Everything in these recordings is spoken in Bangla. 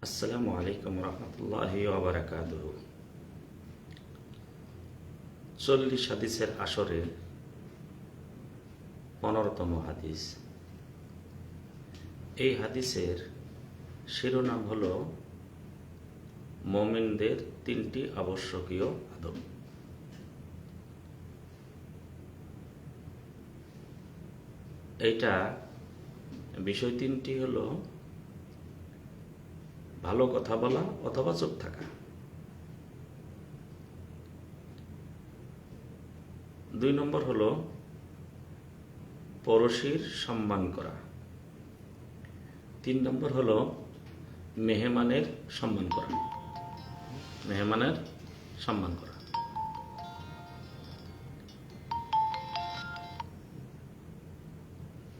আসসালামু আলাইকুম রহমতুল্লাহি ওয়া বারাকাতুহু। 40 হাদিসের আসরে 15তম হাদিস। এই হাদিসের শিরোনাম হল মুমিনদের 3টি আবশ্যকীয় আদব। এইটা বিষয় 3টি হলো ভালো কথা বলা অথবা চুপ থাকা। 2 নম্বর হলো পড়শির সম্মান করা। 3 নম্বর হলো মেহমানের সম্মান করা। মেহমানের সম্মান করা।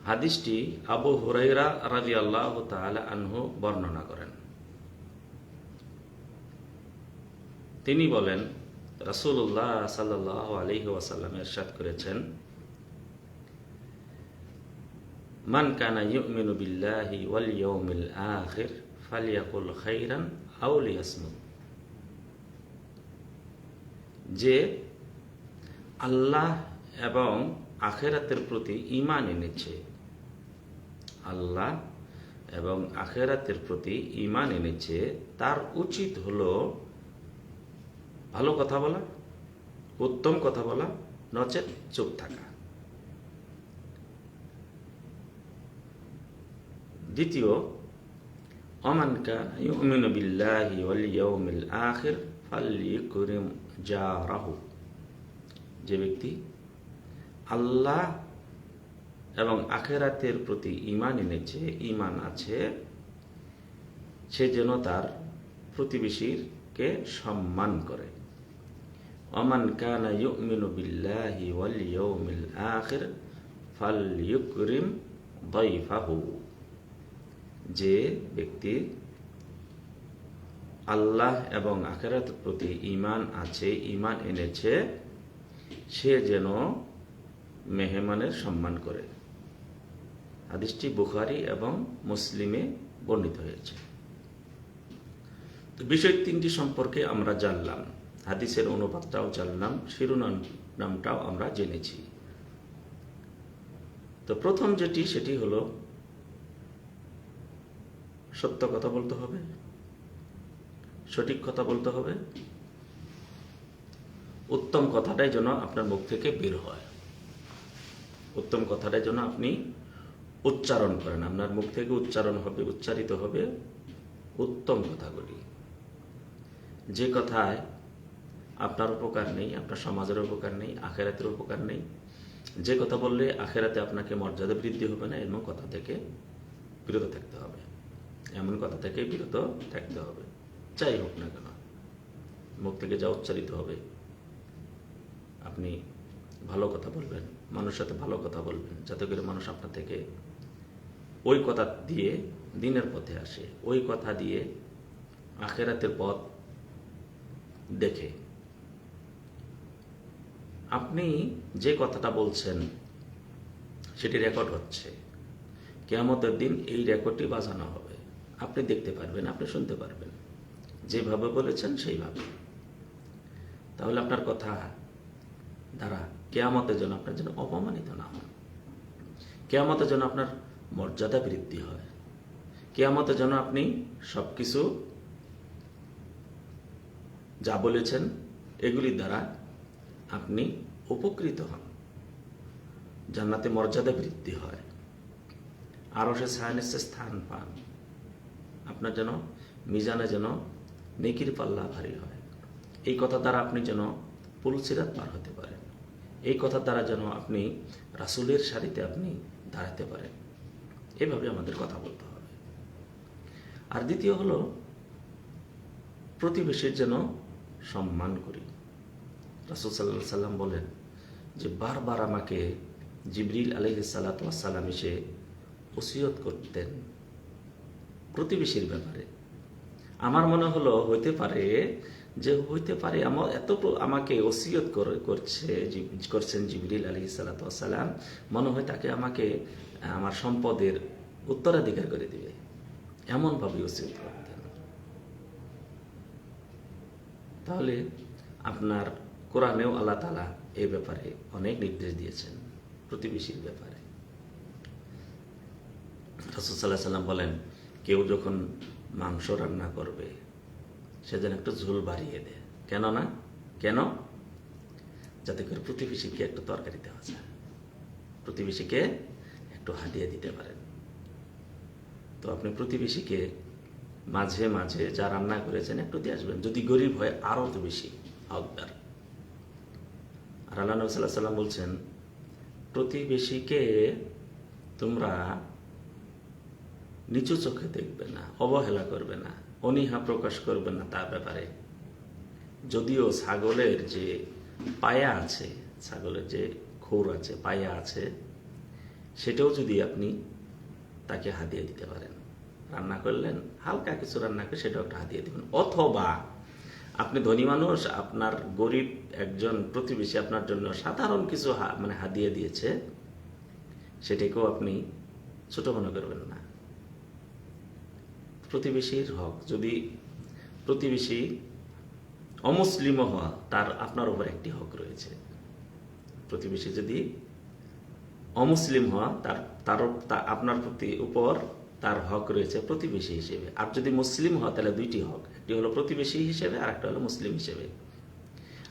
হাদিসটি আবু হুরায়রা রাদিয়াল্লাহু তাআলা আনহু বর্ণনা করেন। তিনি বলেন, রাসূলুল্লাহ সাল্লাল্লাহু আলাইহি ওয়াসাল্লাম ইরশাদ করেছেন, মান কানা ইউমিনু বিল্লাহি ওয়াল ইয়াউমিল আখির ফালিয়াকুল খাইরান আও লিয়াসমুত। যে আল্লাহ এবং আখিরাতের প্রতি ঈমান এনেছে, আল্লাহ এবং আখিরাতের প্রতি ঈমান এনেছে, তার উচিত হলো ভালো কথা বলা, উত্তম কথা বলা, নচেত চুপ থাকা। দ্বিতীয়, ওমান কানা ইউমিনু বিল্লাহি ওয়াল ইয়াউমিল আখির ফালইউকরিম জারাহু। যে ব্যক্তি আল্লাহ এবং আখিরাতের প্রতি ঈমান এনেছে, ঈমান আছে, সে যেন তার প্রতিবেশীকে সম্মান করে। ওমান কানা ইউমিনু বিল্লাহি ওয়াল ইয়াউমিল আখির ফালইউকরিম দাইফাহু। যে ব্যক্তি আল্লাহ এবং আখিরাতের প্রতি ঈমান আছে, ঈমান এনেছে, সে যেন মেহমানের সম্মান করে। হাদিসটি বুখারী এবং মুসলিমে বর্ণিত হয়েছে। তো বিষয় 3টি সম্পর্কে আমরা জানলাম, হাদিসের অনুবাদটাও জানলাম, শিরোনামটাও আমরা জেনেছি। তো প্রথম যেটি, সেটি হলো সত্য কথা বলতে হবে, সঠিক কথা বলতে হবে, উত্তম কথাটাই যেন আপনার মুখ থেকে বের হয়, উত্তম কথাটাই যেন আপনি উচ্চারণ করেন, আপনার মুখ থেকে উচ্চারিত হবে উত্তম কথাগুলি। যে কথায় আপনার উপকার নেই, আপনার সমাজের উপকার নেই, আখিরাতের উপকার নেই, যে কথা বললে আখিরাতে আপনাকে মর্যাদা বৃদ্ধি হবে না, এমন কথা থেকে বিরত থাকতে হবে, এমন কথা থেকে বিরত থাকতে হবে। যাই হোক না কেন, মুখ থেকে যা উচ্চারিত হবে, আপনি ভালো কথা বলবেন, মানুষের সাথে ভালো কথা বলবেন, যাতে করে মানুষ আপনার থেকে ওই কথা দিয়ে দিনের পথে আসে, ওই কথা দিয়ে আখিরাতের পথ দেখে। আপনি যে কথাটা বলছেন সেটি রেকর্ড হচ্ছে, কিয়ামতের দিন এই রেকর্ডটি বাজানো হবে, আপনি দেখতে পারবেন, আপনি শুনতে পারবেন, যেভাবে বলেছেন সেইভাবে। তাহলে আপনার কথা দ্বারা কিয়ামতের জন্য আপনার জন্য অপমানিত না হয়, কিয়ামতের জন্য আপনার মর্যাদা বৃদ্ধি হয়, কিয়ামতের জন্য আপনি সবকিছু যা বলেছেন এগুলির দ্বারা আপনি উপকৃত হন, জান্নাতে মর্যাদা বৃদ্ধি হয়, আরশে ছায়ানিচে স্থান পান, আপনার যেন মিজানে যেন নেকির পাল্লা ভারী হয়। এই কথা দ্বারা আপনি যেন পুলসিরাত পার হতে পারেন, এই কথা দ্বারা যেন আপনি রাসূলের সারিতে আপনি দাঁড়াতে পারেন। এভাবে আমাদের কথা বলতে হবে। আর দ্বিতীয় হলো প্রতিবেশীর যেন সম্মান করি। রাসূল সাল্লাল্লাহু আলাইহি সাল্লাম বলেন যে বারবার আমাকে জিবরিল আলাইহিস সালাতু ওয়াস সালাম এসে ওসিয়ত করতেন প্রতিবেশীর ব্যাপারে। আমার মনে হলো হইতে পারে আমাকে ওসিয়ত করছেন জিবরিল আলাইহিস সালাতু ওয়াস সালাম, মনে হয় তাকে আমাকে আমার সম্পদের উত্তরাধিকার করে দিবে, এমনভাবে ওসিয়ত করতেন। তাহলে আপনার কোরআনেও আল্লাহ তাআলা এই ব্যাপারে অনেক নির্দেশ দিয়েছেন প্রতিবেশীর ব্যাপারে। রাসূল সাল্লাল্লাহু আলাইহি ওয়াসাল্লাম বলেন, কেউ যখন মাংস রান্না করবে সে যেন একটু ঝোল বাড়িয়ে দেয়। কেন? যাতে করে প্রতিবেশীকে একটু তরকারি দেওয়া যায়, প্রতিবেশীকে একটু হাদিয়া দিতে পারেন। তো আপনি প্রতিবেশীকে মাঝে মাঝে যা রান্না করেছেন একটু দিয়ে আসবেন। যদি গরিব হয় আরও তো বেশি হকদার। আর আল্লাহ নবী সাল্লাল্লাহু আলাইহি ওয়াসাল্লাম বলছেন, প্রতিবেশীকে তোমরা নিচু চোখে দেখবে না, অবহেলা করবে না, অনীহা প্রকাশ করবে না তার ব্যাপারে। যদিও ছাগলের যে পায়া আছে, ছাগলের যে খুর আছে, পায়া আছে, সেটাও যদি আপনি তাকে হাদিয়া দিতে পারেন। রান্না করলেন, হালকা কিছু রান্না করে সেটাও একটা হাদিয়া দিবেন। অথবা আপনি ধনী মানুষ, আপনার গরিব একজন প্রতিবেশী আপনার জন্য সাধারণ কিছু হাদিয়া দিয়েছে, সেটাকেও আপনি ছোট মনে করবেন না। প্রতিবেশীর হক, যদি প্রতিবেশী অমুসলিমও হওয়া, তার আপনার উপর একটি হক রয়েছে। প্রতিবেশী যদি অমুসলিম হওয়া, তার আপনার উপর তার হক রয়েছে প্রতিবেশী হিসেবে। আর যদি মুসলিম হয় তাহলে দুইটি হক, একটি হলো প্রতিবেশী হিসেবে আর একটা হলো মুসলিম হিসেবে।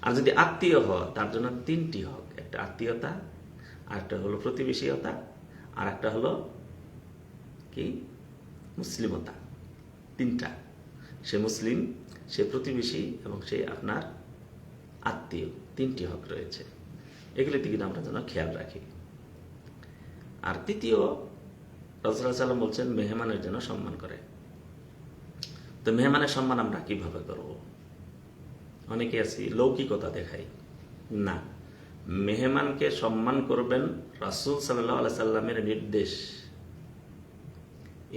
আর যদি আত্মীয় হয় তার জন্য তিনটি হক, একটা আত্মীয়তা, আর একটা হলো প্রতিবেশীয়তা, আর একটা হলো কি মুসলিমতা। তিনটা, সে মুসলিম, সে প্রতিবেশী এবং সে আপনার আত্মীয়, তিনটি হক রয়েছে। এগুলিতে কিন্তু আমরা যেন খেয়াল রাখি। আর তৃতীয়, রাসূলুল্লাহ সাল্লাল্লাহু আলাইহি ওয়াসাল্লাম বলছেন মেহমানের জন্য সম্মান করে। তো মেহমানের সম্মান আমরা কিভাবে করব? অনেকে আছি লৌকিকতা দেখাই না। মেহমানকে সম্মান করবেন রাসূল সাল্লাল্লাহু আলাইহি ওয়াসাল্লামের নির্দেশ,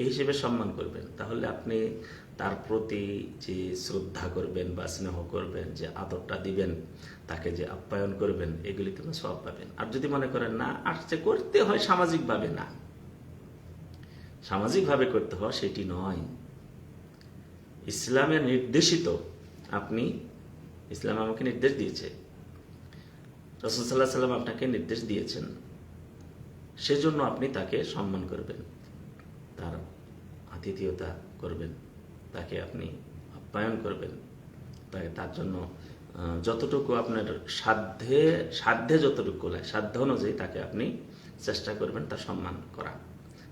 এই হিসেবে সম্মান করবেন। তাহলে আপনি তার প্রতি যে শ্রদ্ধা করবেন বা স্নেহ করবেন, যে আদরটা দিবেন, তাকে যে আপ্যায়ন করবেন, এগুলি তুমি সওয়াব পাবেন। আর যদি মনে করেন না আসছে করতে হয় সামাজিকভাবে, না, সামাজিকভাবে করতে হয় সেটি নয়, ইসলামের নির্দেশিত, আপনি ইসলাম আমাকে নির্দেশ দিয়েছে, রাসূল সাল্লাল্লাহু আলাইহি ওয়াসাল্লাম আপনাকে নির্দেশ দিয়েছেন, সেজন্য আপনি তাকে সম্মান করবেন, তার আতিথেয়তা করবেন, তাকে আপনি আপ্যায়ন করবেন, তার জন্য যতটুকু আপনার সাধ্যে যতটুকু লাগে, সাধ্য অনুযায়ী তাকে আপনি চেষ্টা করবেন তার সম্মান করা,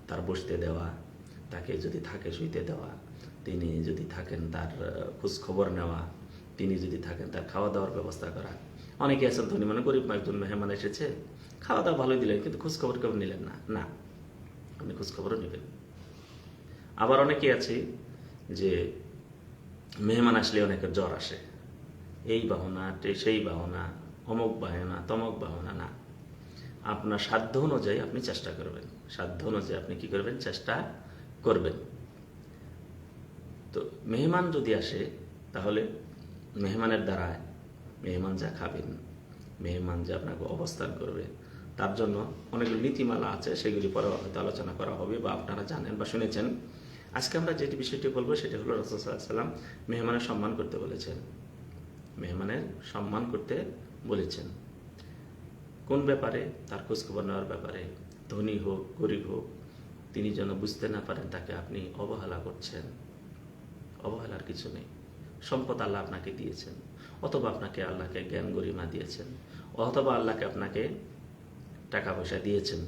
তার বসতে দেওয়া, তাকে যদি থাকে শুইতে দেওয়া, তিনি যদি থাকেন তার খোঁজ খবর নেওয়া, তিনি যদি থাকেন তার খাওয়া দাওয়ার ব্যবস্থা করা। অনেকে আছেন ধনী মানে গরিব একজন মেহমান এসেছে, খাওয়া দাওয়া ভালোই দিলেন কিন্তু খোঁজ খবর কেউ নিলেন না। না, আপনি খোঁজ খবরও নেবেন। আবার অনেকে আছে যে মেহমান আসলে অনেকের জ্বর আসে, এই বাহনা সেই বাহনা, অমুক বাহনা তমক বাহনা। না, আপনার সাধ্য অনুযায়ী আপনি চেষ্টা করবেন, সাধ্য অনুযায়ী আপনি কি করবেন, চেষ্টা করবেন। তো মেহমান যদি আসে তাহলে মেহমানের দ্বারা মেহমান যা খাবেন, মেহমান যে আপনাকে অবস্থান করবে, তার জন্য অনেকগুলো নীতিমালা আছে, সেগুলি পরে হয়তো আলোচনা করা হবে বা আপনারা জানেন বা শুনেছেন। আজকে আমরা যেটি বিষয়টি বলবো সেটি হলো রাসূল সাল্লাল্লাহু আলাইহি ওয়াসাল্লাম মেহমানের সম্মান করতে বলেছেন। মেহমানের সম্মান করতে বলেছেন কোন ব্যাপারে? তার খোঁজখবর নেওয়ার ব্যাপারে। ধনী হোক গরিব হোক, তিনি যেন বুঝতে না পারেন তাকে আপনি অবহেলা করছেন। অবহেলার কিছু নেই। সম্পদ আল্লাহ আপনাকে দিয়েছেন, অথবা আল্লাহকে জ্ঞান গরিমা দিয়েছেন, অথবা আপনাকে টাকা পয়সা দিয়েছেন,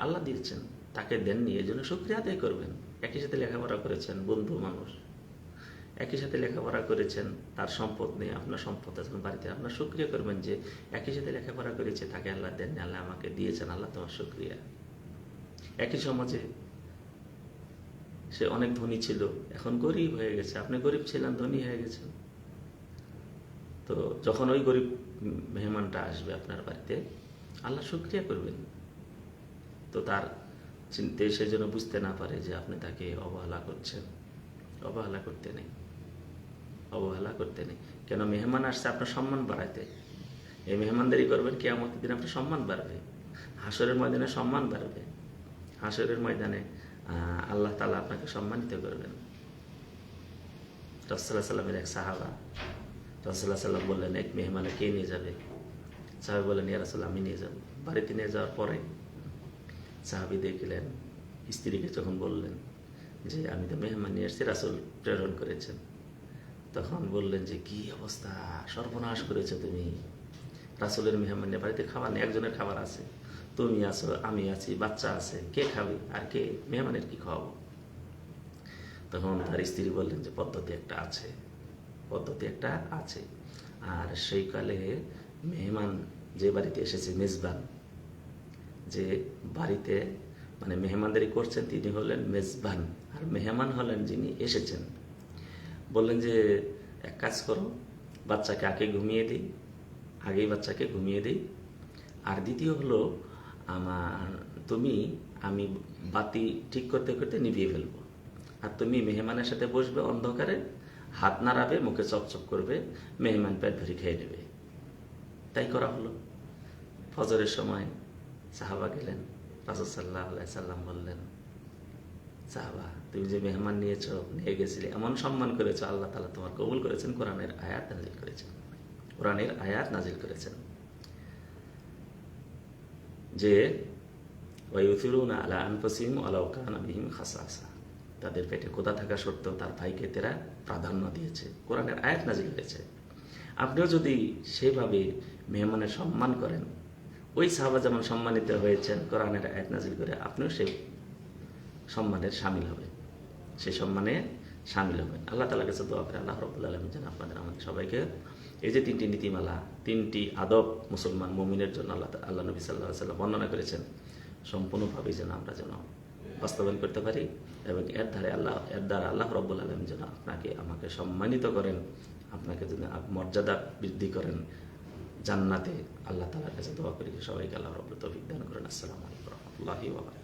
আল্লাহ দিয়েছেন, তাকে দেননি, এই জন্য শুকরিয়া আদায় করবেন। একই সাথে লেখাপড়া করেছেন, বন্ধু মানুষ, একই সাথে লেখাপড়া করেছেন, তার সম্পদ নেই, আপনার সম্পদ আছে বাড়িতে, আপনার শুকরিয়া করবেন যে একই সাথে লেখাপড়া করেছে, তাকে আল্লাহ দেননি, আল্লাহ আমাকে দিয়েছেন, আল্লাহ তোমার শুকরিয়া। একই সমাজে সে অনেক ধনী ছিল, এখন গরিব হয়ে গেছে, আপনি গরিব ছিলেন, ধনী হয়ে গেছেন। তো যখন ওই গরিব মেহমানটা আসবে আপনার বাড়িতে, আল্লাহ শুকরিয়া করবেন। তো তার চিন্তে সে যেন বুঝতে না পারে যে আপনি তাকে অবহেলা করছেন। অবহেলা করতে নেই, অবহেলা করতে নেই। কেন? মেহমান আসছে আপনার সম্মান বাড়াইতে। এই মেহমানদারি করবেন, কিয়ামতের দিন আপনার সম্মান বাড়বে, হাসরের ময়দানে সম্মান বাড়বে, হাসরের ময়দানে আল্লাহ তাআলা আপনাকে সম্মানিত করবেন। রাসূলুল্লাহ সাল্লামের এক সাহাবা, রাসূলুল্লাহ সাল্লাম বললেন, এক মেহমানে কে নিয়ে যাবে? সাহাবী বললেন, ইয়া রাসূলুল্লাহ, আমি নিয়ে যাব। বাড়িতে নিয়ে যাওয়ার পরে সাহাবী দেখলেন, স্ত্রীকে যখন বললেন যে আমি তো মেহমান নিয়ে এসেছি, রাসূল প্রেরণ করেছেন, তখন বললেন যে কি অবস্থা, সর্বনাশ করেছো তুমি। রাসূলের মেহমান নিয়ে বাড়িতে খাবার নেই, একজনের খাবার আছে, তুমি আছো, আমি আছি, বাচ্চা আছে, কে খাবে আর কে মেহমানের কি খাওয়াবো? তখন তার স্ত্রী বললেন যে পদ্ধতি একটা আছে। আর সেই কালে মেহমান যে বাড়িতে এসেছে, মেজবান যে বাড়িতে মানে মেহমানদারি করছেন, তিনি হলেন মেজবান, আর মেহমান হলেন যিনি এসেছেন। বললেন যে এক কাজ করো, বাচ্চাকে আগেই বাচ্চাকে ঘুমিয়ে দিই। আর দ্বিতীয় হলো, আমি বাতি ঠিক করতে করতে নিভিয়ে ফেলবো, আর তুমি মেহমানের সাথে বসবে অন্ধকারে, হাত নাড়াবে, মুখে চপচপ করবে, মেহমান পেট ভরে খেয়ে নেবে। তাই করা হলো। ফজরের সময় সাহাবা গেলেন, রাসূল সাল্লাল্লাহু আলাইহি সাল্লাম বললেন, সাহাবা, তুমি যে মেহমান নিয়ে গেছিলে, এমন সম্মান করেছো, আল্লাহ তাআলা তোমার কবুল করেছেন, কোরআনের আয়াত নাজিল করেছেন যে ওয়ায়ুথিরুনা আলা আনফুসিহিম ওয়ালাউ কানা বিহিম খাসাসা, তাদের পেটে ক্ষুধা থাকা সত্ত্বেও তার ভাইকে তারা প্রাধান্য দিয়েছে, কোরআনের আয়াত নাজিল হয়েছে। আপনিও যদি সেভাবে মেহমানের সম্মান করেন, ওই সাহাবা যেমন সম্মানিত হয়েছেন কোরআনের আয়াত নাজিল করে, আপনিও সেই সম্মানে শামিল হবেন। আল্লাহ তাআলার কাছে দোয়া করে আল্লাহ রাব্বুল আলামিন যেন আমাদের সবাইকে এই যে 3টি নীতিমালা, 3টি আদব মুসলমান মুমিনের জন্য আল্লাহ নবী সাল্লাল্লাহু আলাইহি ওয়াসাল্লাম বর্ণনা করেছেন, সম্পূর্ণভাবে যেন আমরা বাস্তবায়ন করতে পারি, এবং এর দ্বারা আল্লাহ রাব্বুল আলামিন যেন আমাকে সম্মানিত করেন, আপনাকে যেন মর্যাদা বৃদ্ধি করেন জান্নাতে। আল্লাহ তাআলার কাছে দোয়া করি সবাইকে আল্লাহ রাব্বুল তৌফিক দান করেন। আসসালামু আলাইকুম ওয়া রাহমাতুল্লাহি ওয়া বারাকাতুহু।